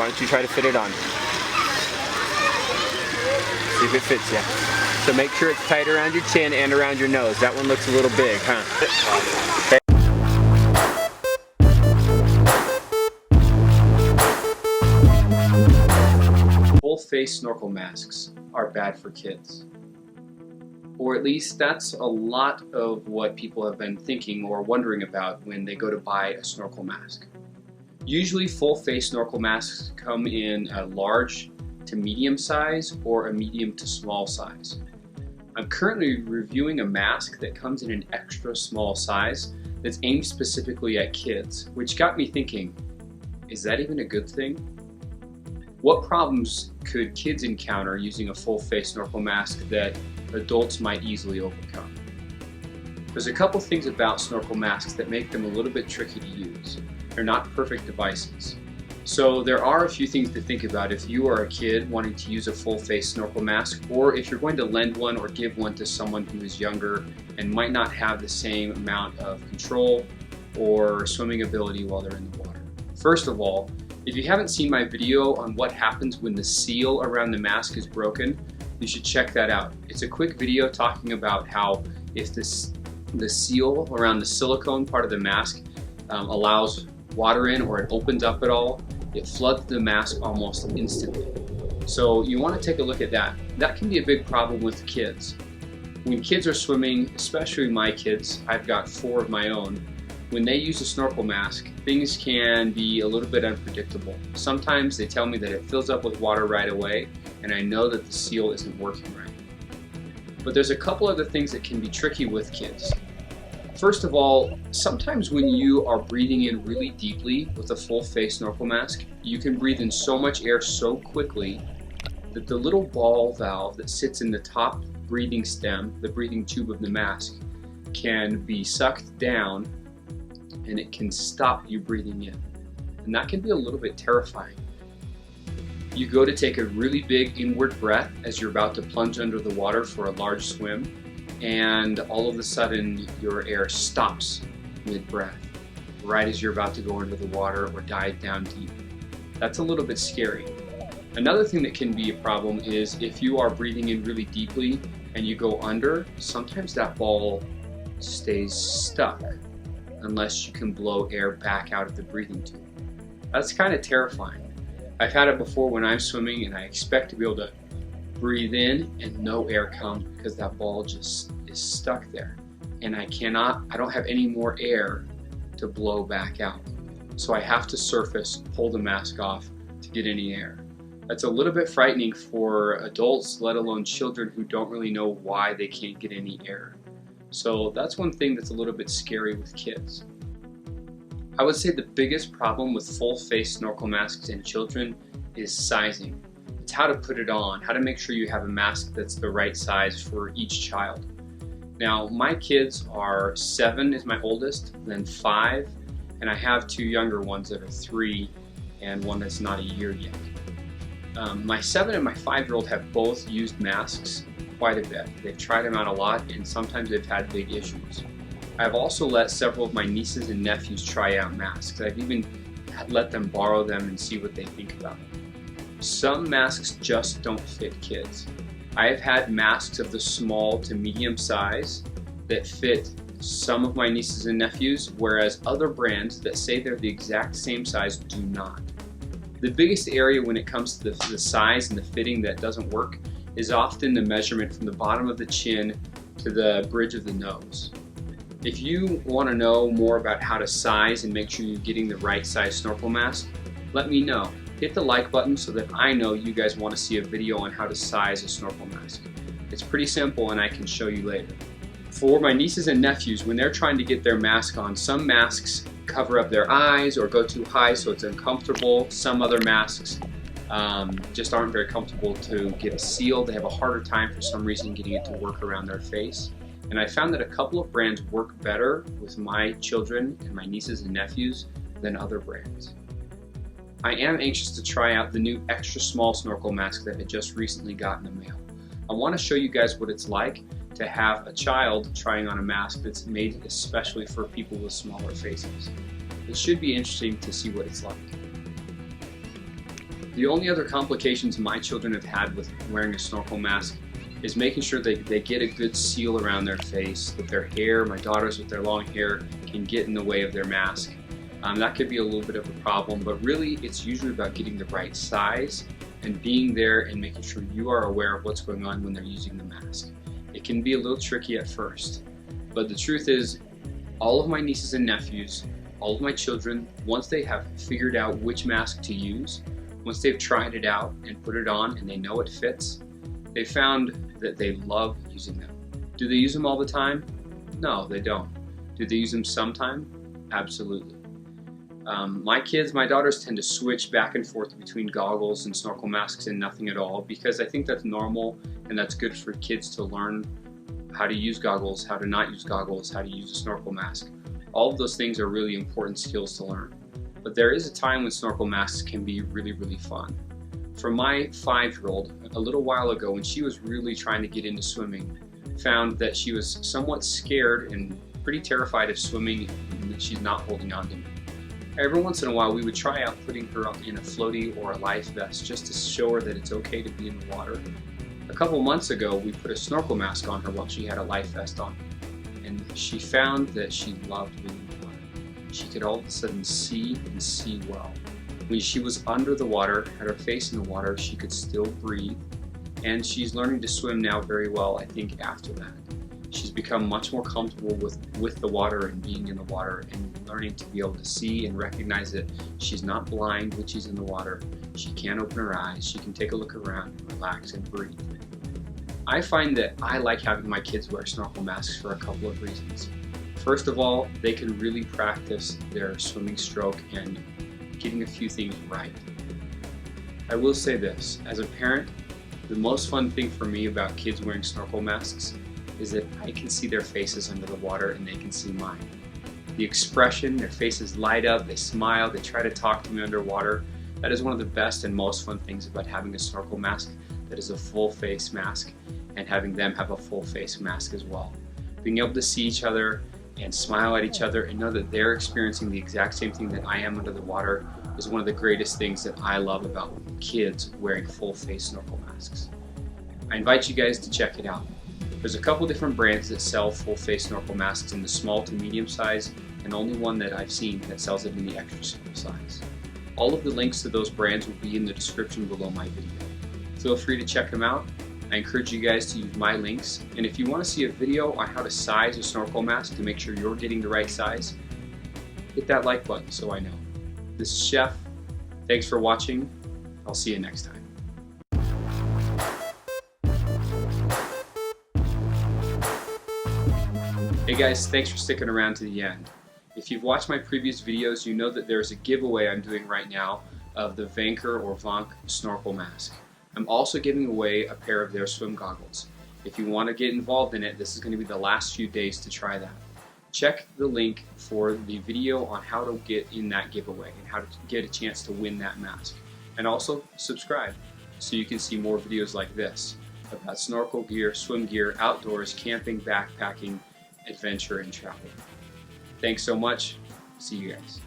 why don't you try to fit it on? See if it fits you. So make sure it's tight around your chin and around your nose. That one looks a little big, huh? Okay. Full face snorkel masks are bad for kids. Or at least that's a lot of what people have been thinking or wondering about when they go to buy a snorkel mask. Usually full face snorkel masks come in a large to medium size or a medium to small size. I'm currently reviewing a mask that comes in an extra small size that's aimed specifically at kids, which got me thinking, is that even a good thing? What problems could kids encounter using a full face snorkel mask that adults might easily overcome? There's a couple things about snorkel masks that make them a little bit tricky to use. They're not perfect devices. So there are a few things to think about if you are a kid wanting to use a full face snorkel mask, or if you're going to lend one or give one to someone who is younger and might not have the same amount of control or swimming ability while they're in the water. First of all, if you haven't seen my video on what happens when the seal around the mask is broken, you should check that out. It's a quick video talking about how if the seal around the silicone part of the mask allows water in, or it opens up at all, it floods the mask almost instantly. So you want to take a look at that. That can be a big problem with kids. When kids are swimming, especially my kids, I've got 4 of my own, when they use a snorkel mask, things can be a little bit unpredictable. Sometimes they tell me that it fills up with water right away, and I know that the seal isn't working right. But there's a couple other things that can be tricky with kids. First of all, sometimes when you are breathing in really deeply with a full face snorkel mask, you can breathe in so much air so quickly that the little ball valve that sits in the top breathing stem, the breathing tube of the mask, can be sucked down and it can stop you breathing in. And that can be a little bit terrifying. You go to take a really big inward breath as you're about to plunge under the water for a large swim, and all of a sudden your air stops mid-breath, right as you're about to go under the water or dive down deep. That's a little bit scary. Another thing that can be a problem is if you are breathing in really deeply and you go under, sometimes that ball stays stuck unless you can blow air back out of the breathing tube. That's kind of terrifying. I've had it before when I'm swimming and I expect to be able to breathe in and no air comes because that ball just is stuck there. And I don't have any more air to blow back out. So I have to surface, pull the mask off to get any air. That's a little bit frightening for adults, let alone children who don't really know why they can't get any air. So that's one thing that's a little bit scary with kids. I would say the biggest problem with full face snorkel masks in children is sizing. It's how to put it on, how to make sure you have a mask that's the right size for each child. Now my kids are 7 is my oldest, then 5, and I have 2 younger ones that are 3 and one that's not a year yet. My 7 and my 5-year-old have both used masks quite a bit. They've tried them out a lot and sometimes they've had big issues. I've also let several of my nieces and nephews try out masks. I've even let them borrow them and see what they think about them. Some masks just don't fit kids. I have had masks of the small to medium size that fit some of my nieces and nephews, whereas other brands that say they're the exact same size do not. The biggest area when it comes to the size and the fitting that doesn't work is often the measurement from the bottom of the chin to the bridge of the nose. If you want to know more about how to size and make sure you're getting the right size snorkel mask, let me know. Hit the like button so that I know you guys want to see a video on how to size a snorkel mask. It's pretty simple and I can show you later. For my nieces and nephews, when they're trying to get their mask on, some masks cover up their eyes or go too high so it's uncomfortable. Some other masks just aren't very comfortable to get sealed. They have a harder time for some reason getting it to work around their face. And I found that a couple of brands work better with my children and my nieces and nephews than other brands. I am anxious to try out the new extra small snorkel mask that I just recently got in the mail. I want to show you guys what it's like to have a child trying on a mask that's made especially for people with smaller faces. It should be interesting to see what it's like. The only other complications my children have had with wearing a snorkel mask is making sure they get a good seal around their face, that their hair, my daughters with their long hair, can get in the way of their mask. That could be a little bit of a problem, but really it's usually about getting the right size and being there and making sure you are aware of what's going on when they're using the mask. It can be a little tricky at first, but the truth is all of my nieces and nephews, all of my children, once they have figured out which mask to use, once they've tried it out and put it on and they know it fits, they found that they love using them. Do they use them all the time? No, they don't. Do they use them sometime? Absolutely. My daughters tend to switch back and forth between goggles and snorkel masks and nothing at all, because I think that's normal and that's good for kids to learn how to use goggles, how to not use goggles, how to use a snorkel mask. All of those things are really important skills to learn. But there is a time when snorkel masks can be really, really fun. For my 5-year-old, a little while ago when she was really trying to get into swimming, found that she was somewhat scared and pretty terrified of swimming and that she's not holding on to me. Every once in a while we would try out putting her in a floaty or a life vest just to show her that it's okay to be in the water. A couple months ago we put a snorkel mask on her while she had a life vest on, and she found that she loved being in the water. She could all of a sudden see and see well. When she was under the water, had her face in the water, she could still breathe, and she's learning to swim now very well, I think, after that. She's become much more comfortable with the water and being in the water and learning to be able to see and recognize that she's not blind when she's in the water. She can open her eyes, she can take a look around and relax and breathe. I find that I like having my kids wear snorkel masks for a couple of reasons. First of all, they can really practice their swimming stroke and getting a few things right. I will say this, as a parent, the most fun thing for me about kids wearing snorkel masks is that I can see their faces under the water and they can see mine. The expression, their faces light up, they smile, they try to talk to me underwater. That is one of the best and most fun things about having a snorkel mask that is a full face mask and having them have a full face mask as well. Being able to see each other and smile at each other and know that they're experiencing the exact same thing that I am under the water is one of the greatest things that I love about kids wearing full face snorkel masks. I invite you guys to check it out. There's a couple different brands that sell full face snorkel masks in the small to medium size, and only one that I've seen that sells it in the extra small size. All of the links to those brands will be in the description below my video. Feel free to check them out. I encourage you guys to use my links, and if you want to see a video on how to size a snorkel mask to make sure you're getting the right size, hit that like button so I know. This is Sheff. Thanks for watching. I'll see you next time. Hey guys, thanks for sticking around to the end. If you've watched my previous videos, you know that there's a giveaway I'm doing right now of the Vanker or Vonk snorkel mask. I'm also giving away a pair of their swim goggles. If you want to get involved in it, this is going to be the last few days to try that. Check the link for the video on how to get in that giveaway and how to get a chance to win that mask. And also subscribe so you can see more videos like this about snorkel gear, swim gear, outdoors, camping, backpacking, adventure, and travel. Thanks so much. See you guys.